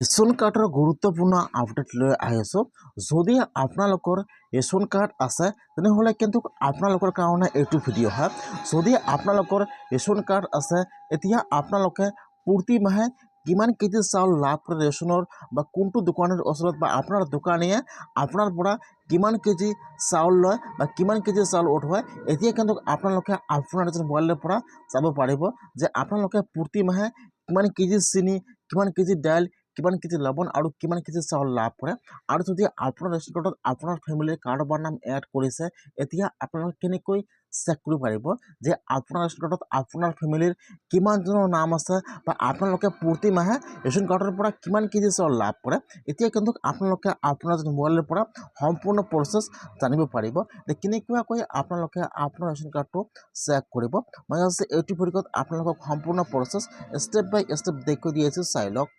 Ration কাৰ্ডৰ গুৰুত্বপূৰ্ণ update লৈ আহিছোঁ। যদি আপোনালোকৰ ৰেচন কাৰ্ড আছে তেনেহ'লে কিন্তু আপোনালোকৰ কাৰণে এইটো ভিডিঅ' হয়। যদি আপোনালোকৰ ৰেচন কাৰ্ড আছে এতিয়া আপোনালোকে প্ৰতি মাহে কিমান কেজি চাউল লাভ কৰে ৰেচনৰ বা কোনটো দোকানৰ ওচৰত বা আপোনাৰ দোকানীয়ে আপোনাৰ পৰা কিমান কেজি চাউল লয় বা কিমান কেজি চাউল উঠোৱায় এতিয়া কিন্তু আপোনালোকে আপোনাৰ মোবাইলৰ পৰা চাব পাৰিব যে আপোনালোকে প্ৰতি মাহে কিমান কেজি চেনি, কিমান কেজি দাইল, কিমান কেজি লবণ আৰু কিমান কেজি চাউল লাভ কৰে। আৰু যদি আপোনাৰ ৰেচন কাৰ্ডত আপোনাৰ ফেমিলিৰ কাৰোবাৰ নাম এড কৰিছে এতিয়া আপোনালোকে কেনেকৈ চেক কৰিব পাৰিব যে আপোনাৰ ৰেচন কাৰ্ডত আপোনাৰ ফেমিলিৰ কিমানজনৰ নাম আছে বা আপোনালোকে প্ৰতি মাহে ৰেচন কাৰ্ডৰ পৰা কিমান কেজি চাউল লাভ কৰে। এতিয়া কিন্তু আপোনালোকে আপোনাৰ মোবাইলৰ পৰা সম্পূৰ্ণ প্ৰচেছ জানিব পাৰিব যে কেনেকুৱাকৈ আপোনালোকে আপোনাৰ ৰেচন কাৰ্ডটো চেক কৰিব। মই আজি এইটো ভিডিঅ'ত আপোনালোকক সম্পূৰ্ণ প্ৰচেছ ষ্টেপ বাই ষ্টেপ দেখুৱাই দি আছোঁ, চাই লওক।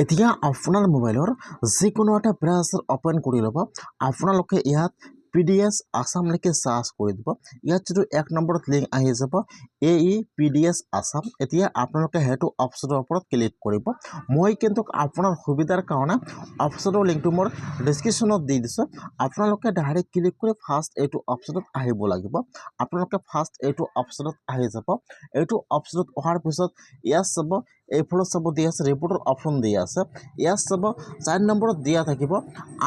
এতিয়া আপোনাৰ মোবাইলৰ যিকোনো এটা ব্ৰাউজাৰ অপেন কৰি ল'ব। আপোনালোকে ইয়াত PDS আসাম লিখি সাৰ্চ কৰি দিব। ইয়াত যিটো 1 নম্বৰত লিংক আহি যাব AEPDS আসাম, এতিয়া আপোনালোকে সেইটো অপশ্যনৰ ওপৰত ক্লিক কৰিব। মই কিন্তু আপোনাৰ সুবিধাৰ কাৰণে অপশ্যনৰ লিংকটো মোৰ ডিছক্ৰিপশ্যনত দি দিছোঁ। আপোনালোকে ডাইৰেক্ট ক্লিক কৰি ফাৰ্ষ্ট এইটো অপশ্যনত আহিব লাগিব। আপোনালোকে ফাৰ্ষ্ট এইটো অপশ্যনত আহি যাব। এইটো অপশ্যনত অহাৰ পিছত ইয়াত চাব এইফালে চাব দিয়া আছে ৰিপৰ্টৰ অপশ্যন দিয়া আছে। ইয়াত চাব 4 নম্বৰত দিয়া থাকিব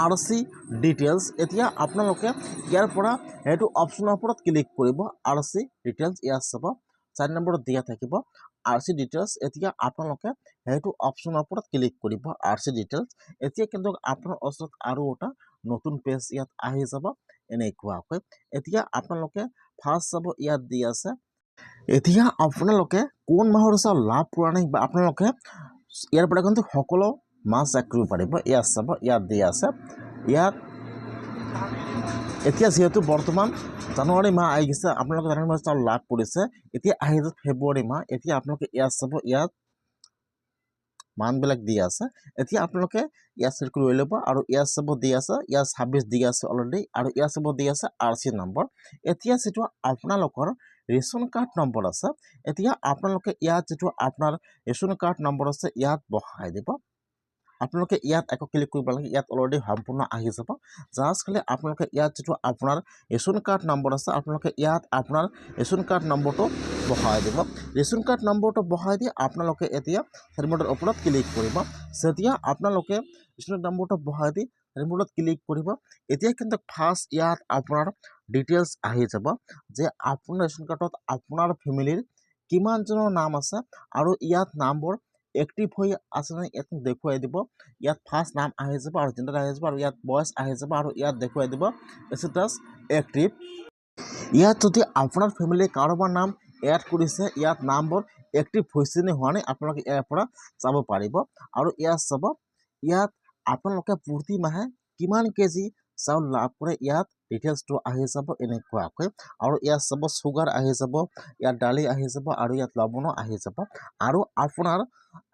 RC ডিটেইলছ। এতিয়া আপোনালোকে ইয়াৰ পৰা এইটো অপশ্যনৰ ওপৰত ক্লিক কৰিব RC ডিটেইলছ। ইয়াত চাব 4 নম্বৰত দিয়া থাকিব RC ডিটেইলছ। এতিয়া আপোনালোকে সেইটো অপশ্যনৰ ওপৰত ক্লিক কৰিব RC ডিটেইলছ। এতিয়া কিন্তু আপোনাৰ ওচৰত আৰু এটা নতুন পেজ ইয়াত আহি যাব এনেকুৱাকৈ। এতিয়া আপোনালোকে ফাৰ্ষ্ট চাব ইয়াত দি আছে। এতিয়া আপোনালোকে কোন মাহৰ চাউল লাভ কৰা নাই বা আপোনালোকে ইয়াৰ পৰা কিন্তু সকলো মাহ চেক কৰিব পাৰিব। ইয়াত চাব ইয়াত দিয়া আছে। ইয়াত এতিয়া যিহেতু বৰ্তমান জানুৱাৰী মাহ আহি গৈছে, আপোনালোকে জানুৱাৰী মাহ চাউল লাভ কৰিছে। এতিয়া আহি যাব ফেব্ৰুৱাৰী মাহ। এতিয়া আপোনালোকে ইয়াত চাব ইয়াত মানবিলাক দি আছে। এতিয়া আপোনালোকে ইয়াত চেক কৰি ল'ব আৰু ইয়াত চাব দি আছে ইয়াত 26 দি আছে অলৰেডি আৰু ইয়াত চাব দি আছে RC নম্বৰ। এতিয়া যিটো আপোনালোকৰ ৰেচন কাৰ্ড নম্বৰ আছে এতিয়া আপোনালোকে ইয়াত যিটো আপোনাৰ ৰেচন কাৰ্ড নম্বৰ আছে ইয়াত বহাই দিব। আপোনালোকে ইয়াত একো ক্লিক কৰিব লাগে, ইয়াত অলৰেডি সম্পূৰ্ণ আহি যাব। জাষ্ট খালি আপোনালোকে ইয়াত যিটো আপোনাৰ ৰেচন কাৰ্ড নম্বৰ আছে আপোনালোকে ইয়াত আপোনাৰ ৰেচন কাৰ্ড নম্বৰটো বহাই দিব। ৰেচন কাৰ্ড নম্বৰটো বহাই দি আপোনালোকে এতিয়া ৰিমোটৰ ওপৰত ক্লিক কৰিব। যেতিয়া আপোনালোকে ৰেচন কাৰ্ড নম্বৰটো বহাই দি ৰিমোটত ক্লিক কৰিব এতিয়া কিন্তু ফাৰ্ষ্ট ইয়াত আপোনাৰ ডিটেইলছ আহি যাব যে আপোনাৰ ৰেচন কাৰ্ডত আপোনাৰ ফেমিলিৰ কিমানজনৰ নাম আছে আৰু ইয়াত নামবোৰ এক্টিভ হৈ আছে নে ইয়াত দেখুৱাই দিব। ইয়াত ফাৰ্ষ্ট নাম আহি যাব আৰু জেণ্ডাৰ আহি যাব আৰু ইয়াত বয়স আহি যাব আৰু ইয়াত দেখুৱাই দিব ষ্টেটাছ এক্টিভ। ইয়াত যদি আপোনাৰ ফেমিলিৰ কাৰোবাৰ নাম এড কৰিছে ইয়াত নামবোৰ এক্টিভ হৈছে নে হোৱা নাই আপোনালোকে ইয়াৰ পৰা চাব পাৰিব। আৰু ইয়াত চাব ইয়াত আপোনালোকে প্ৰতি মাহে কিমান কেজি চাউল লাভ কৰে ইয়াত ডিটেইলছটো আহি যাব এনেকুৱাকৈ। আৰু ইয়াত চাব চুগাৰ আহি যাব, ইয়াত দালি আহি যাব আৰু ইয়াত লৱণো আহি যাব। আৰু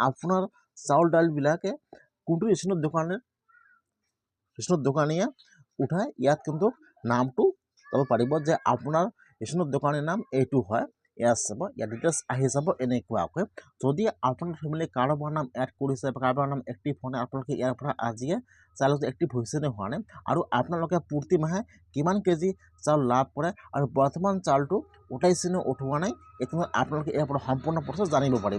আপোনাৰ চাউল দাইলবিলাকে কোনটো ৰেচনৰ দোকানীয়ে উঠাই ইয়াত কিন্তু নামটো চাব পাৰিব যে আপোনাৰ ৰেচনৰ দোকানীৰ নাম এইটো হয়। ইয়াত চাব ইয়াত ডিটেইলছ আহি যাব এনেকুৱাকৈ। যদি আপোনাৰ ফেমিলি কাৰোবাৰ নাম এড কৰিছে বা কাৰোবাৰ নাম এক্টিভ হোৱা নাই আপোনালোকে ইয়াৰ পৰা আজিয়ে চাউল এক্টিভ হৈছে নে হোৱা নাই আৰু আপোনালোকে প্ৰতি মাহে কিমান কেজি চাউল লাভ কৰে আৰু বৰ্তমান চাউলটো উঠাইছে নে উঠোৱা নাই এইটো আপোনালোকে ইয়াৰ পৰা সম্পূৰ্ণ প্ৰচেছ জানিব পাৰিব।